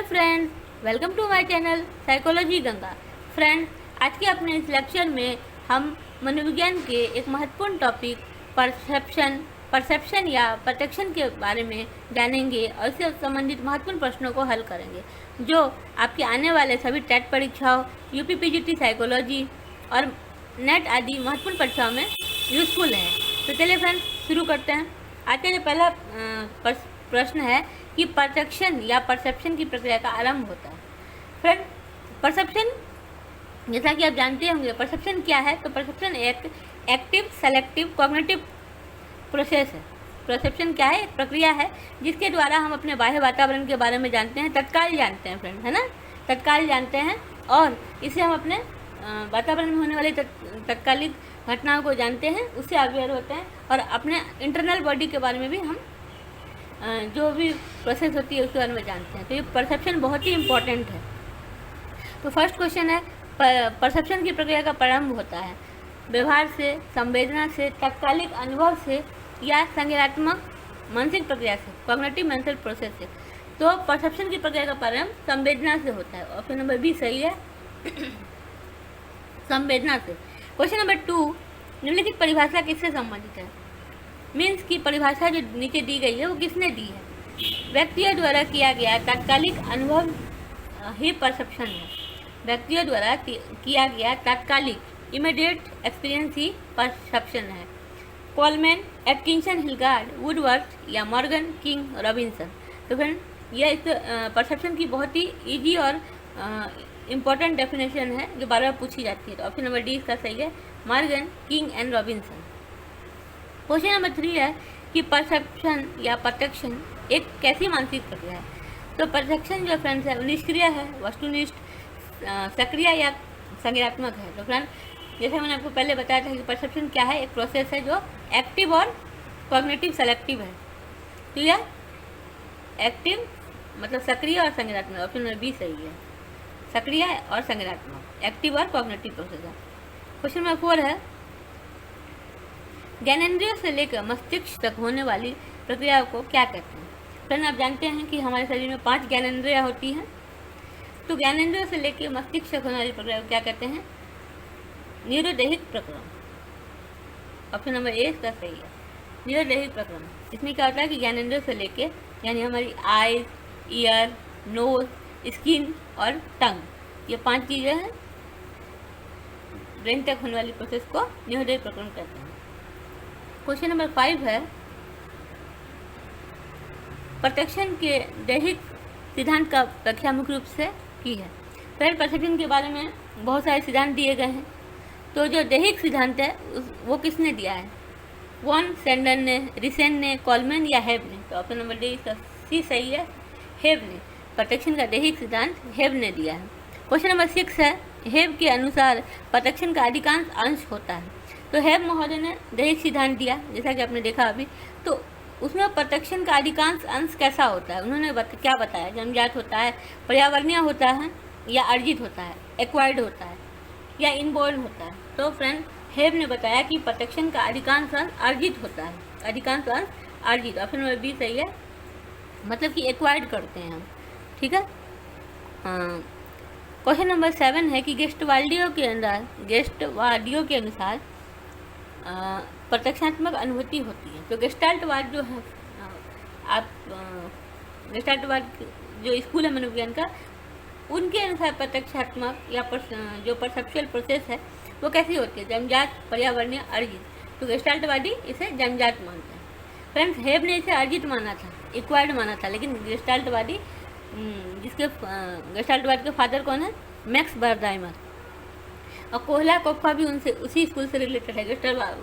Friends, welcome to my channel psychology Ganga. Friends, आज के अपने इस लेक्चर में हम मनोविज्ञान के एक महत्वपूर्ण टॉपिक परसेप्शन या परसेप्शन के बारे में जानेंगे और इससे संबंधित महत्वपूर्ण प्रश्नों को हल करेंगे जो आपके आने वाले सभी टेट परीक्षाओं, यूपी-पीजीटी साइकोलॉजी और नेट आदि महत्वपूर्ण परीक्षाओं में यूजफुल है। तो चलिए फ्रेंड्स, शुरू करते हैं। आज का जो पहला प्रश्न है कि परसेप्शन या परसेप्शन की प्रक्रिया का आरंभ होता है। फ्रेंड, परसेप्शन जैसा कि आप जानते होंगे, परसेप्शन क्या है? तो परसेप्शन एक एक्टिव सेलेक्टिव कॉग्निटिव प्रोसेस है। परसेप्शन क्या है? एक प्रक्रिया है जिसके द्वारा हम अपने बाह्य वातावरण के बारे में जानते हैं, तत्काल जानते हैं फ्रेंड, है ना, तत्काल जानते हैं और इससे हम अपने वातावरण में होने वाली तत्कालिक घटनाओं को जानते हैं, उससे अवेयर होते हैं और अपने इंटरनल बॉडी के बारे में भी हम जो भी प्रोसेस होती है उसके बारे में जानते हैं। तो ये परसेप्शन बहुत ही इम्पोर्टेंट है। तो फर्स्ट क्वेश्चन है, परसेप्शन की प्रक्रिया का प्रारंभ होता है व्यवहार से, संवेदना से, तात्कालिक अनुभव से या संज्ञानात्मक मानसिक प्रक्रिया से, कॉग्निटिव मेंटल प्रोसेस से। तो परसेप्शन की प्रक्रिया का प्रारंभ संवेदना से होता है। ऑप्शन नंबर बी सही है, संवेदना से। क्वेश्चन नंबर 2, निम्नलिखित परिभाषा किससे संबंधित है? मीन्स की परिभाषा जो नीचे दी गई है वो किसने दी है? व्यक्तियों द्वारा किया गया तात्कालिक अनुभव ही परसेप्शन है। व्यक्तियों द्वारा किया गया तात्कालिक इमीडिएट एक्सपीरियंस ही परसेप्शन है। कोलमैन, एटकिंसन, हिलगार्ड, वुडवर्थ या मॉर्गन, किंग, रॉबिन्सन। तो फ्रेंड, यह इस परसेप्शन की बहुत ही ईजी और इम्पोर्टेंट डेफिनेशन है जो बार बार पूछी जाती है। तो ऑप्शन नंबर डी इसका सही है, Morgan, king and Robinson. Question number 3 है कि परसेप्शन या परसेप्शन एक कैसी मानसिक प्रक्रिया है? तो परसेप्शन जो फ्रेंड्स है निष्क्रिय है, वस्तुनिष्ठ, सक्रिय या संज्ञानात्मक है। तो फ्रेंड, जैसे मैंने आपको पहले बताया था कि परसेप्शन क्या है, एक प्रोसेस है जो एक्टिव और कॉग्निटिव सेलेक्टिव है। तो यह एक्टिव मतलब सक्रिय और संज्ञानात्मक। ऑप्शन नंबर बी सही है, सक्रिय और संज्ञानात्मक, एक्टिव और कॉग्निटिव प्रोसेस है। क्वेश्चन नंबर 4 है, ज्ञानेंद्रियों से लेकर मस्तिष्क तक होने वाली प्रक्रिया को क्या कहते हैं? फ्रेंड, आप जानते हैं कि हमारे शरीर में 5 ज्ञानेंद्रियाँ होती हैं। तो ज्ञानेंद्रियों से लेकर मस्तिष्क तक होने वाली प्रक्रिया को क्या कहते हैं? न्यूरोदैहिक प्रक्रम। ऑप्शन नंबर ए इसका सही है, न्यूरोदैहिक प्रक्रम। इसमें क्या होता है कि ज्ञानेंद्रियों से लेके यानी हमारी आईज, ईयर, नोज, स्किन और टंग, ये 5 चीज़ें हैं, ब्रेन तक होने वाली प्रोसेस को न्यूरोदैहिक प्रक्रम कहते हैं। क्वेश्चन नंबर 5 है, परसेप्शन के दैहिक सिद्धांत का व्याख्या मुख्य रूप से की है। पहले परसेप्शन के बारे में बहुत सारे सिद्धांत दिए गए हैं। तो जो दैहिक सिद्धांत है वो किसने दिया है? वॉन सेंडर ने, रिसेन ने, कोलमैन या हेब ने? तो ऑप्शन नंबर डी इसका सी सही है, हेब ने। परसेप्शन का दैहिक सिद्धांत हेब ने दिया है। क्वेश्चन नंबर 6 है, हेब के अनुसार परसेप्शन का अधिकांश अंश होता है। तो हेब महोदय ने दैहिक सिद्धांत दिया, जैसा कि आपने देखा अभी। तो उसमें परसेप्शन का अधिकांश अंश कैसा होता है? उन्होंने क्या बताया? जन्मजात होता है, पर्यावरणीय होता है या अर्जित होता है, एक्वायर्ड होता है या इनबोर्न होता है? तो फ्रेंड, हेब ने बताया कि परसेप्शन का अधिकांश अंश अर्जित होता है, अधिकांश अंश अर्जित। ऑप्शन नंबर बी सही है, मतलब कि एक्वायर्ड करते हैं हम, ठीक है। क्वेश्चन नंबर 7 है कि गेस्टवाल्डियो के अनुसार प्रत्यक्षात्मक अनुभूति होती है। तो गेस्टाल्टवाद जो है, आप गेस्टाल्टवाद जो स्कूल है मनोविज्ञान का, उनके अनुसार प्रत्यक्षात्मक या जो परसेप्चुअल प्रोसेस है वो कैसी होती है? जन्मजात, पर्यावरणीय, अर्जित। तो गेस्टाल्टवादी इसे जन्मजात मानते हैं। फ्रेंड्स, हेब ने इसे अर्जित माना था, एक्वायर्ड माना था, लेकिन गेस्टाल्टवादी जिसके गेस्टाल्टवाद के फादर कौन है? मैक्स बर्दाइमर। और कोहला कोप्फा भी उनसे उसी स्कूल से रिलेटेड है,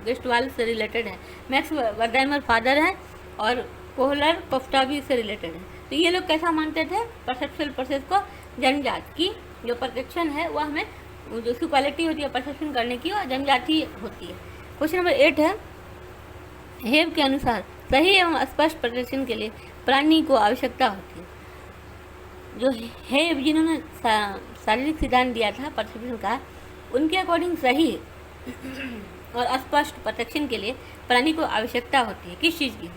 गेस्टवाल से रिलेटेड है। मैक्स बर्दाइमर फादर है और कोहलर कोफ्टा भी इससे रिलेटेड है। तो ये लोग कैसा मानते थे? परसेप्चुअल प्रोसेस को जन्मजात की, जो परसेप्शन है वह हमें जो उसकी क्वालिटी होती है परसेप्शन करने की, और जन्मजात ही होती है। क्वेश्चन नंबर 8 है, हेब के अनुसार सही एवं स्पष्ट परसेप्शन के लिए प्राणी को आवश्यकता होती है। जो हेब जिन्होंने शारीरिक सिद्धांत दिया था परसेप्शन का, उनके अकॉर्डिंग सही और स्पष्ट परसेप्शन के लिए प्राणी को आवश्यकता होती है। किस चीज़ की?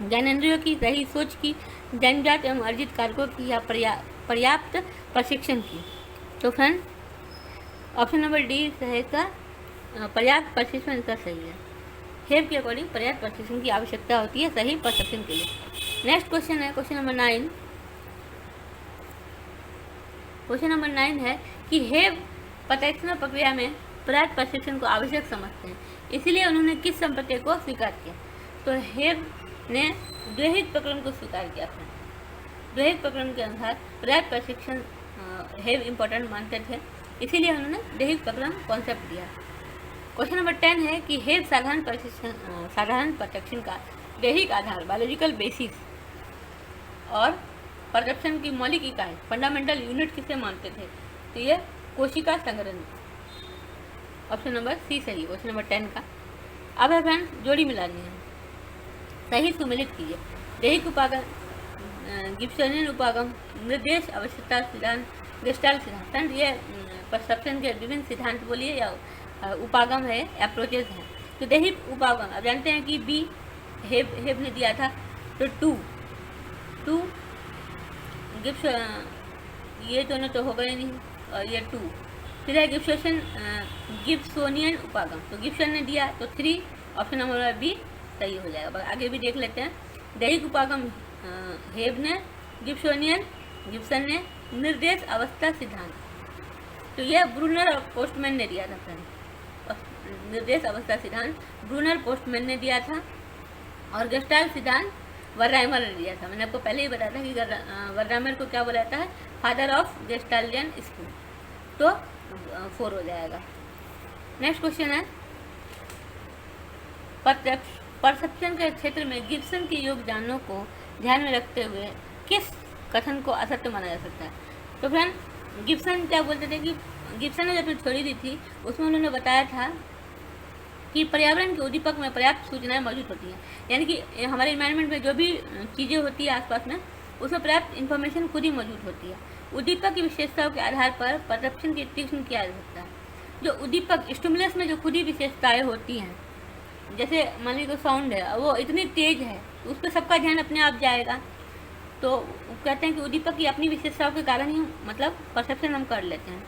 ज्ञानेंद्रियों की सही सोच की, जन्मजात एवं अर्जित कारकों की या पर्याप्त प्रशिक्षण की। तो फ्रेंड ऑप्शन नंबर डी है इसका, पर्याप्त प्रशिक्षण इसका सही है। हेब के अकॉर्डिंग पर्याप्त प्रशिक्षण की आवश्यकता होती है सही परसेप्शन के लिए। नेक्स्ट क्वेश्चन है क्वेश्चन नंबर 9। क्वेश्चन नंबर 9 है कि हेब प्रत्यक्षण प्रक्रिया में पर्याप्त प्रशिक्षण को आवश्यक समझते हैं, इसीलिए उन्होंने किस संपत्ति को स्वीकार किया। तो हेब ने द्वैहिक प्रकरण को स्वीकार किया था। द्वैहिक प्रकरण के अनुसार पर्याप्त प्रशिक्षण हेब इम्पोर्टेंट मानते थे, इसीलिए उन्होंने द्वैहिक प्रकरण कॉन्सेप्ट दिया। क्वेश्चन नंबर 10 है कि हेब साधारण प्रशिक्षण का दैहिक आधार बायोलॉजिकल बेसिस और परसेप्शन की मौलिक इकाई फंडामेंटल यूनिट किसे मानते थे। तो ये कोशिका संग्रहण, ऑप्शन नंबर सी सही क्वेश्चन नंबर 10 का। अब है फ्रेंड्स जोड़ी मिलानी है, सही सुमेलित कीजिए। दैहिक उपागम, गिब्सनियन उपागम, निर्देश आवश्यकता सिद्धांत, गेस्टाल्ट सिद्धांत। फ्रेंड ये परसेप्शन के विभिन्न सिद्धांत बोलिए या उपागम है, अप्रोचेज हैं। तो दैहिक उपागम अब जानते हैं कि बी हेब ने दिया था, तो टू गिब्स, ये दोनों तो हो गए नहीं, और ये 2 फिर है गिब्सोनियन उपागम, तो गिब्सन ने दिया तो 3, ऑप्शन नंबर बी सही हो जाएगा। आगे भी देख लेते हैं। दैहिक उपागम हेब ने, गिब्सन ने, निर्देश अवस्था सिद्धांत, तो यह ब्रूनर और पोस्टमैन ने दिया था फ्रेंड। निर्देश अवस्था सिद्धांत ब्रूनर पोस्टमैन ने दिया था, और गेस्टाल्ट सिद्धांत वर्राइमर ने दिया था। मैंने आपको पहले ही बताया था कि वर्राइमर को क्या बोला जाता है, फादर ऑफ गेस्टाल्टियन स्कूल। तो 4 हो जाएगा। नेक्स्ट क्वेश्चन है परसेप्शन के क्षेत्र में गिब्सन के योगदानों को ध्यान में रखते हुए किस कथन को असत्य माना जा सकता है। तो फ्रेंड गिब्सन क्या बोलते थे कि गिब्सन ने जब अपनी थ्योरी दी थी उसमें उन्होंने बताया था कि पर्यावरण के उद्दीपक में पर्याप्त सूचनाएं मौजूद होती हैं, यानी कि हमारे इन्वायरमेंट में जो भी चीज़ें होती है आसपास में उसमें पर्याप्त इन्फॉर्मेशन खुद ही मौजूद होती है। उद्दीपक की विशेषताओं के आधार पर परसेप्शन की तीक्ष्ण किया जा सकता है। जो उद्दीपक स्टिमुलस में जो खुद ही विशेषताएं होती हैं, जैसे मान लीजिए साउंड है, वो इतनी तेज है उस पर सबका ध्यान अपने आप जाएगा, तो कहते हैं कि उद्दीपक की अपनी विशेषताओं के कारण ही मतलब परसेप्शन हम कर लेते हैं।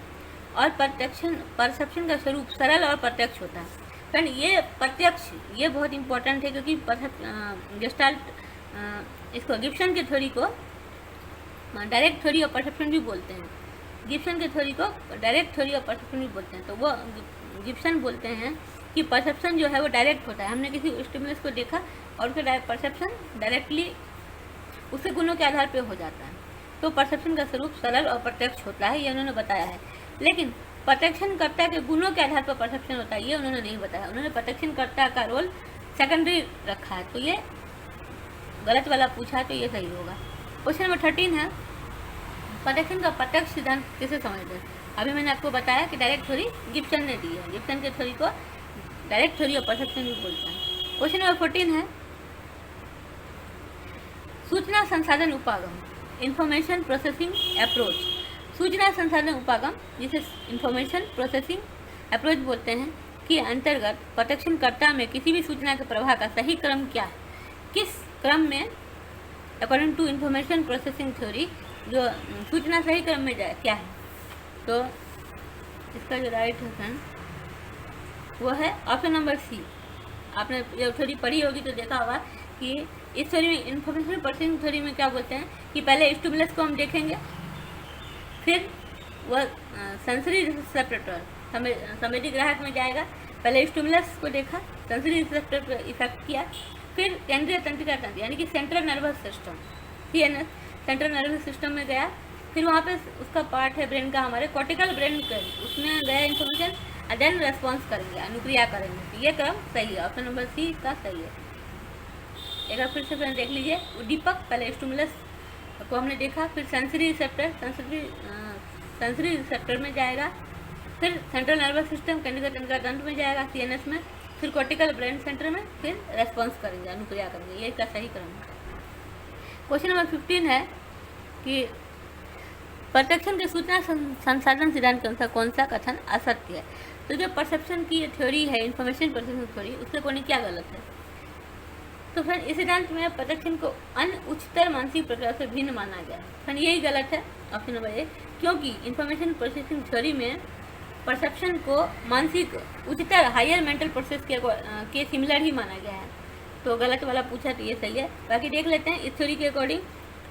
और परसेप्शन का स्वरूप सरल और प्रत्यक्ष होता है। फ्रेंड ये प्रत्यक्ष ये बहुत इंपॉर्टेंट है, क्योंकि गेस्टाल्ट इसको गिब्सन के थ्योरी को डायरेक्ट थ्योरी ऑफ परसेप्शन भी बोलते हैं। गिब्सन के थ्योरी को डायरेक्ट थ्योरी ऑफ परसेप्शन भी बोलते हैं। तो वो गिब्सन बोलते हैं कि परसेप्शन जो है वो डायरेक्ट होता है। हमने किसी स्टिमुलस को देखा और उसका परसेप्शन डायरेक्टली उसके गुणों के आधार पर हो जाता है। तो परसेप्शन का स्वरूप सरल और प्रत्यक्ष होता है, ये उन्होंने बताया है। लेकिन प्रत्यक्षणकर्ता के गुणों के आधार पर परसेप्शन होता है, ये उन्होंने नहीं बताया। उन्होंने प्रत्यक्षणकर्ता का रोल सेकेंडरी रखा है, तो ये गलत वाला पूछा, तो ये सही होगा। क्वेश्चन नंबर 13 है प्रत्यक्षण का प्रत्यक्ष सिद्धांत किसे समझते हैं। अभी मैंने आपको बताया कि डायरेक्ट थ्योरी गिब्सन ने दी है। गिब्सन के थ्योरी को डायरेक्ट थ्योरी ऑफ परसेप्शन भी बोलते हैं। क्वेश्चन नंबर 14 है सूचना संसाधन उपागम, इंफॉर्मेशन प्रोसेसिंग अप्रोच। सूचना संसाधन उपागम जिसे इंफॉर्मेशन प्रोसेसिंग अप्रोच बोलते हैं के अंतर्गत प्रत्यक्षणकर्ता में किसी भी सूचना के प्रवाह का सही क्रम क्या है, किस क्रम में according to information processing theory जो सूचना सही क्रम में जाए क्या है। तो इसका जो राइट ऑप्शन वो है ऑप्शन नंबर सी। आपने जब थ्योरी पढ़ी होगी तो देखा होगा कि इस थ्योरी में इंफॉर्मेशन प्रोसेसिंग थ्योरी में क्या बोलते हैं कि पहले स्टिमुलस को हम देखेंगे, फिर वह सेंसरी रिसेप्टर संवेदी ग्राहक में जाएगा। पहले स्टिमुलस को देखा, सेंसरी रिसेप्टर पर इफेक्ट किया, फिर केंद्रीय तंत्रिका तंत्र यानी कि central nervous system CNS central nervous system में गया, फिर वहाँ पे उसका पार्ट है ब्रेन का, हमारे कॉर्टिकल ब्रेन का, उसमें गया इन्फॉर्मेशन और देन रेस्पॉन्स करेंगे, अनुक्रिया करेंगे। ये क्रम सही है, ऑप्शन नंबर सी का सही है। एक बार फिर से फ्रेंड देख लीजिए, उद्दीपक पहले स्टिमुलस को हमने देखा, फिर सेंसरी रिसेप्टर में जाएगा, फिर सेंट्रल नर्वस सिस्टम केंद्रीय तंत्रिका तंत्र में जाएगा सीएनएस में, फिर कॉर्टिकल ब्रेन सेंटर में, फिर रेस्पॉन्स करेंगे, अनुक्रिया करेंगे। ये इसका सही क्रम है। क्वेश्चन नंबर 15 है कि परसेप्शन के सूचना संसाधन सिद्धांत के अनुसार कौन सा कथन असत्य है। तो जो परसेप्शन की थ्योरी है, इंफॉर्मेशन प्रोसेसिंग थ्योरी, उसके अकॉर्डिंग क्या गलत है। तो फ्रेंड इस सिद्धांत में प्रोटेक्शन को अन्य उच्चतर मानसिक प्रक्रिया से भिन्न माना गया है। फ्रेंड यही गलत है, ऑप्शन नंबर ए, क्योंकि इंफॉर्मेशन प्रोसेसिंग थ्योरी में परसेप्शन को मानसिक उच्चतर हायर मेंटल प्रोसेस के सिमिलर ही माना गया है। तो गलत वाला पूछा तो ये सही है। बाकी देख लेते हैं, इस थ्योरी के अकॉर्डिंग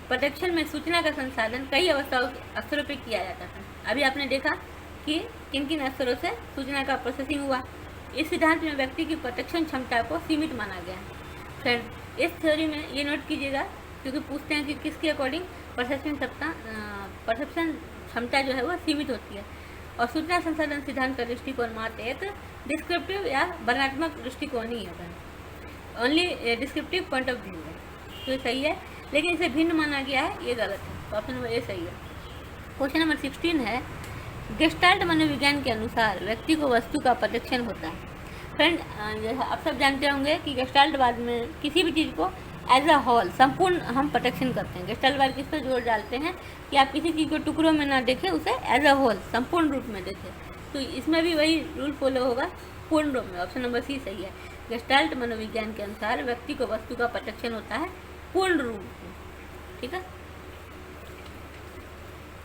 प्रोटेक्शन में सूचना का संसाधन कई अवसरों पर किया जाता है। अभी आपने देखा कि किन किन अवसरों से सूचना का प्रोसेसिंग हुआ। इस सिद्धांत में व्यक्ति की प्रोटेक्शन क्षमता को सीमित माना गया है। फ्रेंड इस थ्योरी में ये नोट कीजिएगा, क्योंकि पूछते हैं कि किसके अकॉर्डिंग परसेप्शन क्षमता जो है वो सीमित होती है, और सूचना संसाधन सिद्धांत का दृष्टिकोण मात्र एक डिस्क्रिप्टिव या वर्णनात्मक दृष्टिकोण ही है, only descriptive point of view है। तो ये सही है, लेकिन इसे भिन्न माना गया है, ये गलत है। तो ऑप्शन नंबर ए सही है। क्वेश्चन नंबर 16 है, गेस्टाल्ट मनोविज्ञान के अनुसार व्यक्ति को वस्तु का प्रोटेक्शन होता है। फ्रेंड आप सब जानते होंगे कि गेस्टाल्टवाद में किसी भी चीज़ को एज अ होल संपूर्ण हम प्रोटेक्शन करते हैं। गेस्टाल्टवाद किस पर जोर डालते हैं कि आप किसी चीज़ को टुकड़ों में ना देखें, उसे एज अ होल संपूर्ण रूप में देखें। तो इसमें भी वही रूल फॉलो होगा, पूर्ण रूप में। ऑप्शन नंबर सी सही है। गेस्टाल्ट मनोविज्ञान के अनुसार व्यक्ति को वस्तु का प्रोटेक्शन होता है पूर्ण रूप में। ठीक है।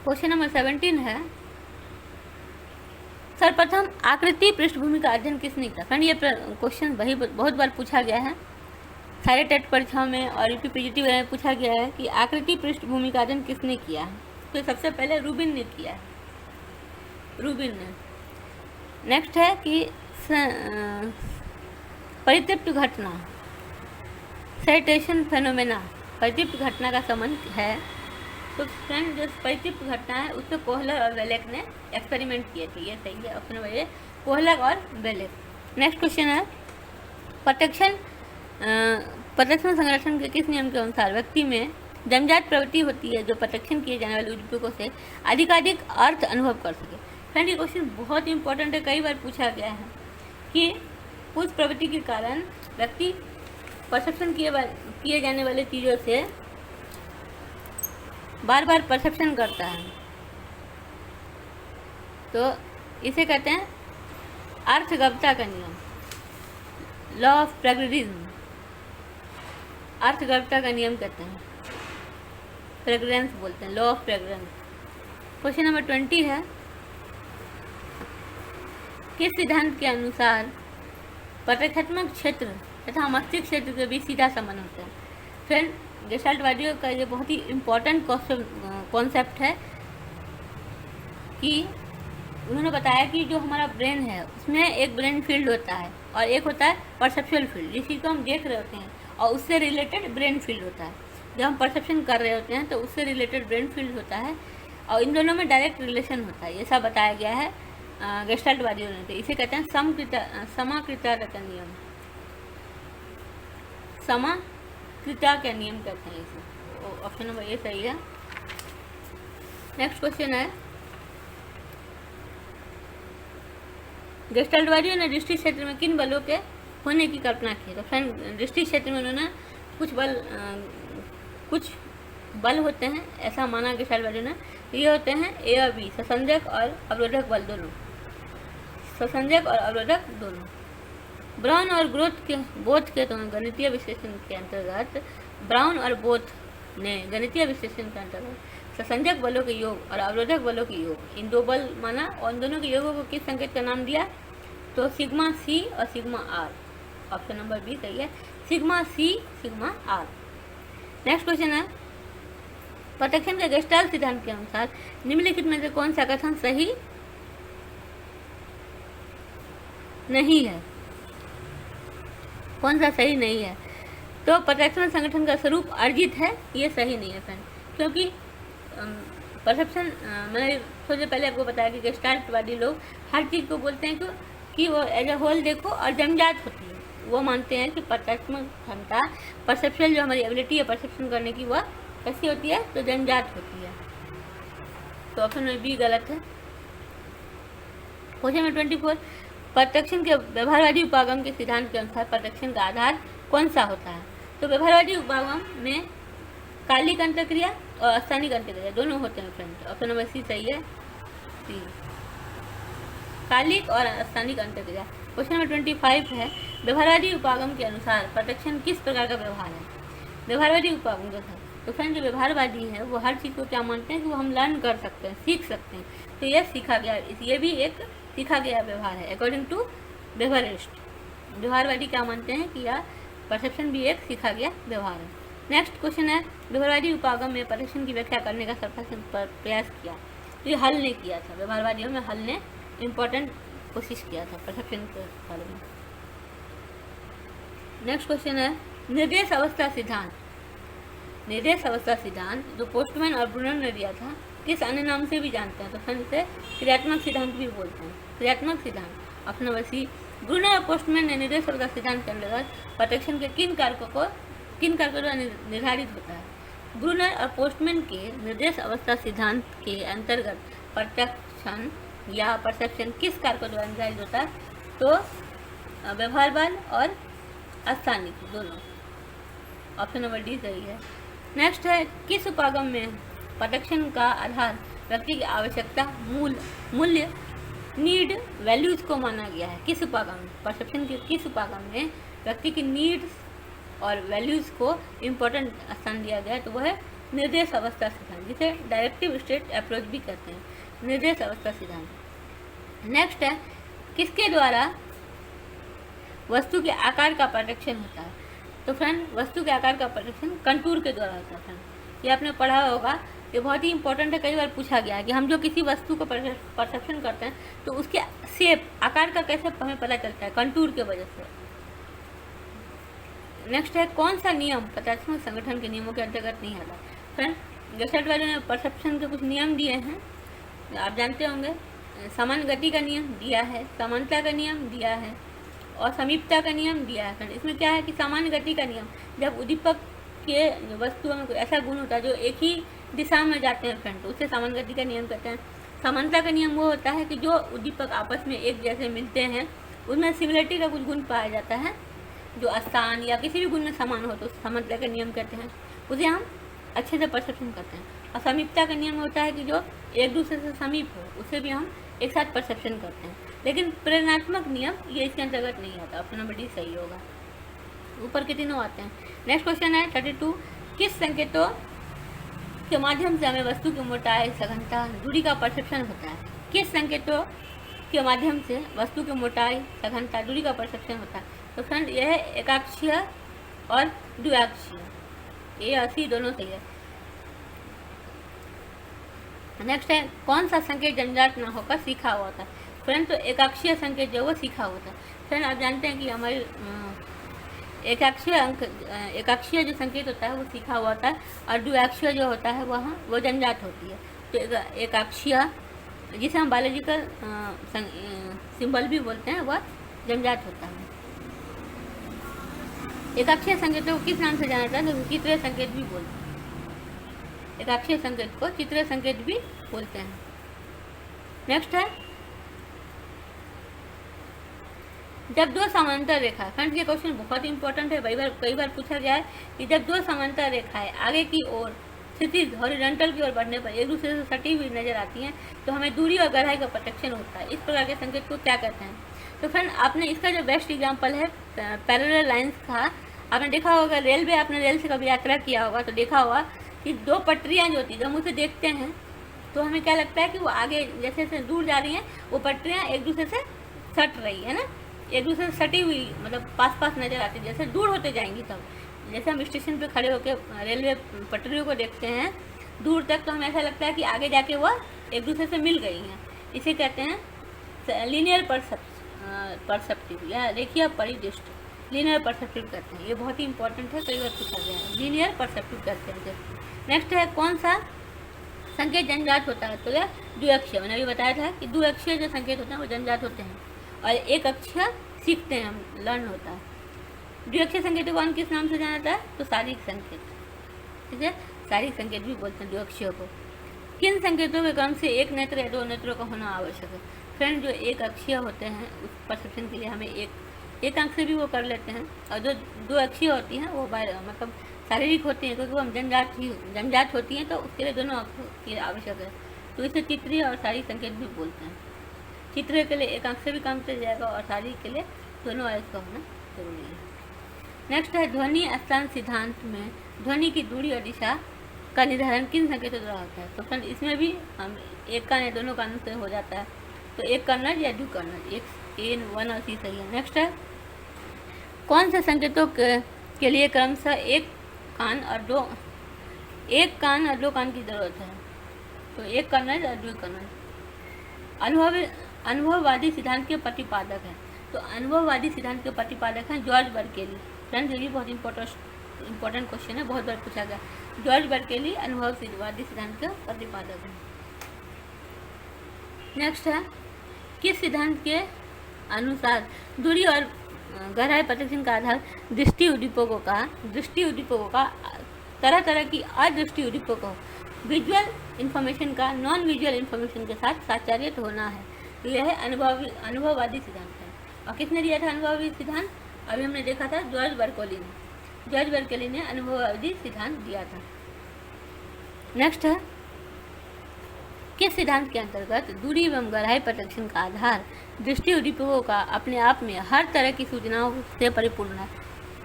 क्वेश्चन नंबर 17 है, सर्वप्रथम आकृति पृष्ठभूमि का अध्ययन किसने किया। फ्रेंड ये क्वेश्चन वही बहुत बार पूछा गया है, सारे टेट परीक्षाओं में और यूपीपीजीटी में पूछा गया है कि आकृति पृष्ठभूमि का अध्ययन किसने किया है। तो सबसे पहले रूबिन ने किया है, रूबिन ने। नेक्स्ट है कि परितृप्त घटना, सेटेशन फेनोमेना, परितृप्त घटना का संबंध है। तो फ्रेंड जो परितृप्त घटना है उससे कोहलर और वेलेक ने एक्सपेरिमेंट किए थे, ये सही है। ऑप्शन नंबर ए, कोहलर और वेलेक। नेक्स्ट क्वेश्चन है, प्रोटेक्शन संरक्षण के किस नियम के अनुसार व्यक्ति में जन्मजात प्रवृत्ति होती है जो प्रोटेक्शन किए जाने वाले उद्दीपकों से अधिकाधिक अर्थ अनुभव कर सके। फ्रेंड ये क्वेश्चन बहुत इंपॉर्टेंट है, कई बार पूछा गया है कि उस प्रवृत्ति के कारण व्यक्ति परसेप्शन किए जाने वाले चीज़ों से बार बार परसेप्शन करता है, तो इसे कहते हैं अर्थगतता का नियम, लॉ ऑफ प्रेग्रेडिज्म। अर्थगतता का नियम कहते हैं, प्रेग्रेंस बोलते हैं, लॉ ऑफ प्रेग्रेंस। क्वेश्चन नंबर 20 है, किस सिद्धांत के अनुसार प्रत्यक्षात्मक क्षेत्र तथा मस्तिष्क क्षेत्र के बीच सीधा संबंध होता है। फ्रेंड गेस्टाल्टवादियों का ये बहुत ही इम्पोर्टेंट कॉन्सेप्ट है कि उन्होंने बताया कि जो हमारा ब्रेन है उसमें एक ब्रेन फील्ड होता है और एक होता है परसेप्चुअल फील्ड, जिस चीज़ को हम देख रहे होते हैं, और उससे रिलेटेड ब्रेन फील्ड होता है। जब हम परसेप्शन कर रहे होते हैं तो उससे रिलेटेड ब्रेन फील्ड होता है, और इन दोनों में डायरेक्ट रिलेशन होता है। ये सब बताया गया है गेस्टाल्टवादियों ने। तो इसे कहते हैं समाकृता का नियम, समाकृता का नियम कहते हैं इसे। ऑप्शन नंबर ए सही है। नेक्स्ट क्वेश्चन है, गेस्टाल्टवादियों ने दृष्टि क्षेत्र में किन बलों के होने की कल्पना की। तो फ्रेंड दृष्टि क्षेत्र में उन्होंने कुछ बल होते हैं ऐसा माना गेस्टाल्टवादियों ने। ये होते हैं ए और बी, ससंजक और अवरोधक बल दोनों, ससंजक और अवरोधक दोनों। ब्राउन और बोथ के गणितीय विश्लेषण के अंतर्गत ब्राउन और बोथ ने गणितीय विश्लेषण के अंतर्गत ससंजक बलों के योग और अवरोधक बलों के योग, इन दो बल माना और इन दोनों के योगों को किस संकेत का नाम दिया। तो सिग्मा सी और sigma R. Option number B सही है, sigma C sigma R. Next question है, प्रोटेक्शन के गेस्टाल्ट सिद्धांत के अनुसार निम्नलिखित में से कौन सा कथन सही नहीं है, कौन सा सही नहीं है। तो प्रोटेक्शन संगठन का स्वरूप अर्जित है, ये सही नहीं है फ्रेंड, क्योंकि परसेप्शन मैंने थोड़ी देर पहले आपको बताया कि गेस्टाल्टवादी लोग हर चीज़ को बोलते हैं कि वो एज ए होल देखो और जन्मजात होती है। वो मानते हैं कि प्रत्यात्मक क्षमता, परसेप्शन जो हमारी एबिलिटी है परसेप्शन करने की, वह कैसी होती है, तो जन्मजात होती है। तो ऑप्शन में बी गलत है। क्वेश्चन नंबर 24, प्रत्यक्षण के व्यवहारवादी उपागम के सिद्धांत के अनुसार प्रत्यक्षण का आधार कौन सा होता है। तो व्यवहारवादी उपागम में कालिक अंतक्रिया और स्थानिक अंतक्रिया दोनों होते हैं फ्रेंड। ऑप्शन नंबर सी सही है, सी, कालिक और स्थानिक अंतक्रिया। क्वेश्चन नंबर 25 है, व्यवहारवादी उपागम के अनुसार प्रोटेक्शन किस प्रकार का व्यवहार है? व्यवहारवादी उपागम जो है, तो फ्रेंड जो व्यवहारवादी है वो हर चीज़ को क्या मानते हैं कि वो हम लर्न कर सकते हैं, सीख सकते हैं। तो यह सीखा गया, ये भी एक सीखा गया व्यवहार है अकॉर्डिंग टू बेहवारिस्ट। व्यवहारवादी क्या मानते हैं कि यह परसेप्शन भी एक सीखा गया व्यवहार है। नेक्स्ट क्वेश्चन है, व्यवहारवादी उपागम में परसेप्शन की व्याख्या करने का सर्वप्रथम प्रयास किया। तो ये हल ने किया था, व्यवहारवादियों में हल ने इम्पोर्टेंट कोशिश किया था परसेप्शन के बारे में। नेक्स्ट क्वेश्चन है, निर्देश अवस्था सिद्धांत। निर्देश अवस्था सिद्धांत जो पोस्टमैन और ब्रूनर ने दिया था, किस अन्य नाम से भी जानते हैं? तो फ्रेंड इसे क्रियात्मक सिद्धांत भी बोलते हैं। क्रियात्मक सिद्धांत ऑप्शन नंबर सी। ब्रूनर और पोस्टमैन ने निर्देश अवस्था सिद्धांत के अंतर्गत प्रोटेक्शन के किन कारकों द्वारा निर्धारित होता है? ब्रूनर और पोस्टमैन के निर्देश अवस्था सिद्धांत के अंतर्गत प्रोटेक्शन या परसेप्शन किस कारकों द्वारा निर्धारित होता है? तो व्यवहार बल और स्थानिक दोनों। ऑप्शन नंबर डी सही है। नेक्स्ट है, किस उपागम में प्रोटेक्शन का आधार व्यक्ति की आवश्यकता मूल्य नीड वैल्यूज को माना गया है? किस उपागम में परसेप्शन के किस उपागम में व्यक्ति की नीड्स और वैल्यूज को इम्पोर्टेंट स्थान दिया गया है? तो वह है निर्देश अवस्था सिद्धांत, जिसे डायरेक्टिव स्टेट अप्रोच भी कहते हैं, निर्देश अवस्था सिद्धांत। नेक्स्ट है, किसके द्वारा वस्तु के आकार का प्रोटेक्शन होता है? तो फ्रेंड वस्तु के आकार का प्रोटेक्शन कंटूर के द्वारा होता है। फ्रेंड ये आपने पढ़ा होगा, ये बहुत ही इंपॉर्टेंट है, कई बार पूछा गया है कि हम जो किसी वस्तु को परसेप्शन करते हैं तो उसके शेप आकार का कैसे हमें पता चलता है? कंटूर के वजह से। नेक्स्ट है, कौन सा नियम प्रत्यात्मक संगठन के नियमों के अंतर्गत नहीं आता? फ्रेंड गेस्टाल्ट वाले ने परसेप्शन के कुछ नियम दिए हैं, आप जानते होंगे। समान गति का नियम दिया है, समानता का नियम दिया है और समीपता का नियम दिया है। फ्रेंड इसमें क्या है कि सामान्य गति का नियम, जब उद्दीपक के वस्तुओं में कोई ऐसा गुण होता है जो एक ही दिशा में जाते हैं फ्रेंड, तो उसे सामान्य गति का नियम कहते हैं। समानता का नियम वो होता है कि जो उद्दीपक आपस में एक जैसे मिलते हैं उनमें सिमिलरिटी का कुछ गुण पाया जाता है, जो स्थान या किसी भी गुण में समान हो तो समानता का नियम कहते हैं, उसे हम अच्छे से परसेप्शन करते हैं। और समीपता का नियम होता है कि जो एक दूसरे से समीप हो उसे भी हम एक साथ परसेप्शन करते हैं। लेकिन प्रेरणात्मक नियम ये इसके अंतर्गत नहीं आता। ऑप्शन नंबर डी सही होगा। ऊपर के तीनों आते हैं। नेक्स्ट क्वेश्चन है 32, किस संकेतों के माध्यम से हमें वस्तु की मोटाई, सघनता, दूरी का परसेप्शन होता है? किस संकेतों के माध्यम से वस्तु की मोटाई, सघनता, दूरी का परसेप्शन होता है? तो फ्रेंड यह है एकाक्षीय और द्विअक्षीय, ए और सी दोनों सही है। नेक्स्ट है, कौन सा संकेत जन्मजात ना होकर सीखा हुआ था? फ्रेंड तो एकाक्षीय संकेत जो वो सीखा हुआ था। फ्रेंड आप जानते हैं कि हमारी एकाक्षीय जो संकेत होता है वो सीखा हुआ होता है और द्विअक्षीय जो होता है वो जन्मजात होती है। तो एकाक्षीय जिसे हम बायोलॉजिकल सिंबल भी बोलते हैं वह जन्मजात होता है। एकाक्षीय संकेतों को किस नाम से जाना जाता है? तो चित्रीय संकेत भी बोलते हैं। एकाक्षीय संकेत को चित्रीय संकेत भी बोलते हैं। नेक्स्ट है, जब दो समांतर रेखा, फ्रेंड्स ये क्वेश्चन बहुत इंपॉर्टेंट है, कई बार पूछा गया है कि जब दो समांतर रेखाएं आगे की ओर क्षैतिज हॉरिजॉन्टल की ओर बढ़ने पर एक दूसरे से सटी हुई नजर आती हैं तो हमें दूरी और गहराई का प्रोटेक्शन होता है। इस प्रकार के संकेत को क्या कहते हैं? तो फ्रेंड आपने इसका जो बेस्ट एग्जाम्पल है पैरेलल लाइंस का, आपने देखा होगा रेलवे, आपने रेल से कभी यात्रा किया होगा तो देखा होगा कि दो पटरियाँ जो होती है जब हम उसे देखते हैं तो हमें क्या लगता है कि वो आगे जैसे जैसे दूर जा रही हैं वो पटरियाँ एक दूसरे से सट रही है ना, एक दूसरे से सटी हुई, मतलब पास पास नज़र आती है। जैसे दूर होते जाएंगी तब, जैसे हम स्टेशन पे खड़े होकर रेलवे पटरियों को देखते हैं दूर तक तो हमें ऐसा लगता है कि आगे जाके वह एक दूसरे से मिल गई हैं। इसे कहते हैं लीनियर परसेप्टिव या रेखीय परिदृष्टि, लीनियर परसेप्टिव कहते हैं। ये बहुत ही इंपॉर्टेंट है, कई बार पूछा गया है, लीनियर परसेप्टिव कहते हैं। नेक्स्ट है, कौन सा संकेत जन्मजात होता है? तो यह द्विअक्षीय, मैंने अभी बताया था कि द्विअक्षीय जो संकेत होते हैं वो जन्मजात होते हैं और एक अक्षीय सीखते हैं हम, लर्न होता है। द्विअक्षीय संकेतों को हम किस नाम से जाना जाता है? तो शारीरिक संकेत, ठीक है, शारीरिक संकेत भी बोलते हैं द्विअक्षीय को। किन संकेतों के क्रम से एक नेत्र या दो नेत्रों का होना आवश्यक है? फ्रेंड जो एक अक्षीय होते हैं उस परसेप्शन के लिए हमें एक अंक से भी वो कर लेते हैं और जो दो अक्षीय होती हैं वो मतलब शारीरिक होती हैं क्योंकि वो हम जन्मजात होती हैं तो उसके लिए दोनों अंक की आवश्यक है। तो इसे चित्रीय और शारीरिक संकेत भी बोलते हैं। चित्र के लिए एक अंक से भी कम चल जाएगा और शारीरिक के लिए दोनों आयु का होना जरूरी है। नेक्स्ट है ध्वनि स्थान सिद्धांत में ध्वनि की दूरी और दिशा का निर्धारण किन संकेतों द्वारा होता है। तो फ्रेंड इसमें भी हम एक कान या दोनों कानों से हो जाता है, तो एक कर्नल या दो कर्नल, एक ए 1 और सी सही है। नेक्स्ट है कौन से संकेतों के लिए क्रमशः एक कान और दो कान की जरूरत है। तो एक कर्नल और दो कर्नल अनुभववादी सिद्धांत के प्रतिपादक हैं। तो अनुभववादी सिद्धांत के प्रतिपादक हैं जॉर्ज बर्केली। फ्रेंड्स ये भी बहुत इंपॉर्टेंट क्वेश्चन है, बहुत बार पूछा गया। जॉर्ज बर्केली अनुभववादी सिद्धांत के प्रतिपादक हैं। नेक्स्ट है किस सिद्धांत के अनुसार दूरी और गहराई परीक्षण का आधार दृष्टि उद्दीपकों का तरह तरह की अदृष्टि उद्दीपकों विजुअल इन्फॉर्मेशन का नॉन विजुअल इन्फॉर्मेशन के साथ साचार्य होना है। तो यह है अनुभववादी सिद्धांत है। और किसने दिया था अनुभववादी सिद्धांत? अभी हमने देखा था जॉर्ज बर्केली ने अनुभववादी सिद्धांत दिया था। नेक्स्ट है किस सिद्धांत के अंतर्गत दूरी एवं गहराई परीक्षण का आधार दृष्टि उद्दीपकों का अपने आप में हर तरह की सूचनाओं से परिपूर्ण है।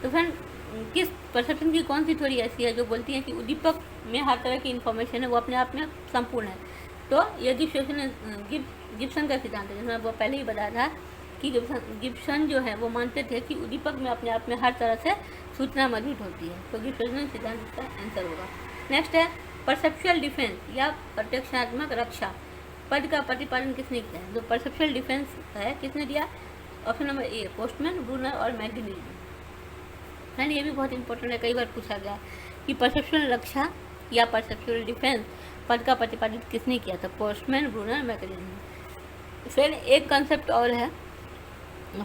तो फ्रेंड किस परसेप्शन की कौन सी थ्योरी ऐसी है जो बोलती है कि उद्दीपक में हर तरह की इन्फॉर्मेशन है वो अपने आप में संपूर्ण है? तो यह गिब्सन का सिद्धांत है, जिसमें वो पहले ही बताया था कि गिब्सन जो है वो मानते थे कि उद्दीपक में अपने आप में हर तरह से सूचना मौजूद होती है। तो गिब्सन सिद्धांत इसका आंसर होगा। नेक्स्ट है परसेप्चुअल डिफेंस या प्रत्यक्षात्मक रक्षा पद का प्रतिपादन किसने किया है? जो परसेप्चुअल डिफेंस है किसने दिया? Option number A Postman, Bruner और मैकगिनीज। फ्रेंड ये भी बहुत इंपॉर्टेंट है, कई बार पूछा गया कि परसेप्चुअल रक्षा या परसेप्चुअल डिफेंस पद का प्रतिपादित किसने किया था? Postman, Bruner, McGinnies. फिर एक कंसेप्ट और है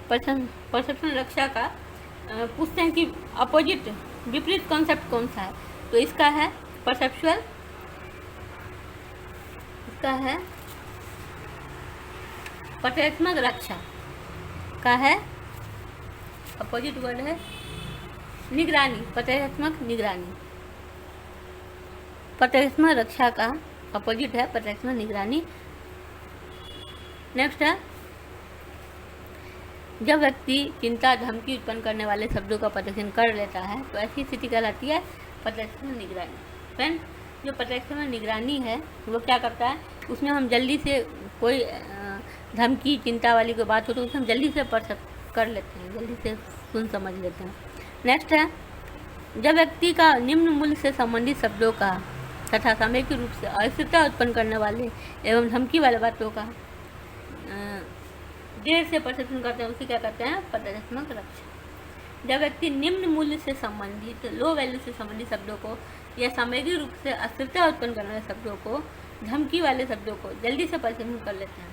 परसेप्शन रक्षा का, पूछते हैं कि अपोजिट विपरीत कॉन्सेप्ट कौन सा है? तो इसका है परसेप्चुअल, इसका है प्रत्यात्मक रक्षा का है अपोजिट वर्ड है निगरानी, प्रत्यात्मक निगरानी। प्रत्यात्मक रक्षा का अपोजिट है प्रत्यात्मक निगरानी। नेक्स्ट है जब व्यक्ति चिंता धमकी उत्पन्न करने वाले शब्दों का प्रदर्शन कर लेता है तो ऐसी स्थिति कहलाती है प्रत्यात्मक निगरानी। फ्रेंड जो प्रत्यात्मक निगरानी है वो क्या करता है, उसमें हम जल्दी से कोई धमकी चिंता वाली कोई बात हो तो उसे हम जल्दी से कर लेते हैं, जल्दी से सुन समझ लेते हैं। नेक्स्ट है जब व्यक्ति का निम्न मूल्य से संबंधित शब्दों का तथा सामयिक रूप से अस्थिरता उत्पन्न करने वाले एवं धमकी वाले बातों का देर से परसेप्शन करते हैं उसे क्या कहते हैं? प्रत्यात्मक रक्षा। जब व्यक्ति निम्न मूल्य से संबंधित लो वैल्यू से संबंधित शब्दों को या सामयिक रूप से अस्थिरता उत्पन्न करने वाले शब्दों को धमकी वाले शब्दों को जल्दी से परसेप्शन कर लेते हैं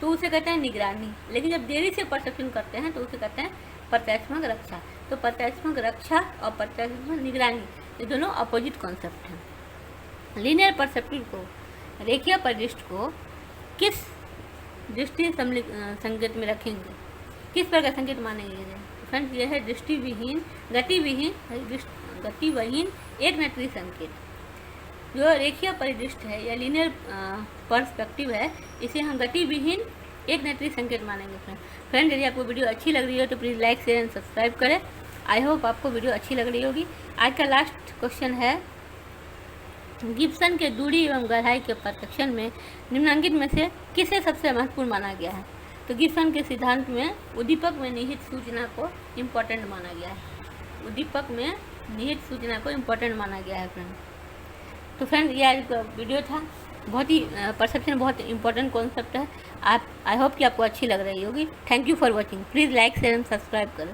तो उसे कहते हैं निगरानी। लेकिन जब देरी से परसेप्शन करते हैं तो उसे कहते हैं प्रत्यात्मक रक्षा। तो प्रत्यात्मक रक्षा और प्रत्यात्मक निगरानी ये दोनों अपोजिट कॉन्सेप्ट हैं। लीनियर परसेप्टिव को रेखीय परिदृष्टि को किस दृष्टि संकेत में रखेंगे, किस प्रकार संकेत मानेंगे? फ्रेंड्स यह है दृष्टिविहीन गतिविहीन एक नेत्री संकेत। जो रेखीय परिदृष्टि है या लीनियर पर्सपेक्टिव है इसे हम गतिविहीन एक नेत्री संकेत मानेंगे। फ्रेंड यदि आपको वीडियो अच्छी लग रही हो तो please like share and subscribe करें। आई होप आपको वीडियो अच्छी लग रही होगी। आज का लास्ट क्वेश्चन है गिब्सन के दूरी एवं गहराई के प्रत्यक्षण में निम्नलिखित में से किसे सबसे महत्वपूर्ण माना गया है? तो गिब्सन के सिद्धांत में उद्दीपक में निहित सूचना को इम्पोर्टेंट माना गया है। उद्दीपक में निहित सूचना को इम्पोर्टेंट माना गया है फ्रेंड। तो फ्रेंड ये आज का वीडियो था, बहुत ही परसेप्शन बहुत इंपॉर्टेंट कॉन्सेप्ट है। आप आई होप कि आपको अच्छी लग रही होगी। Thank you for watching. Please like share and subscribe करें।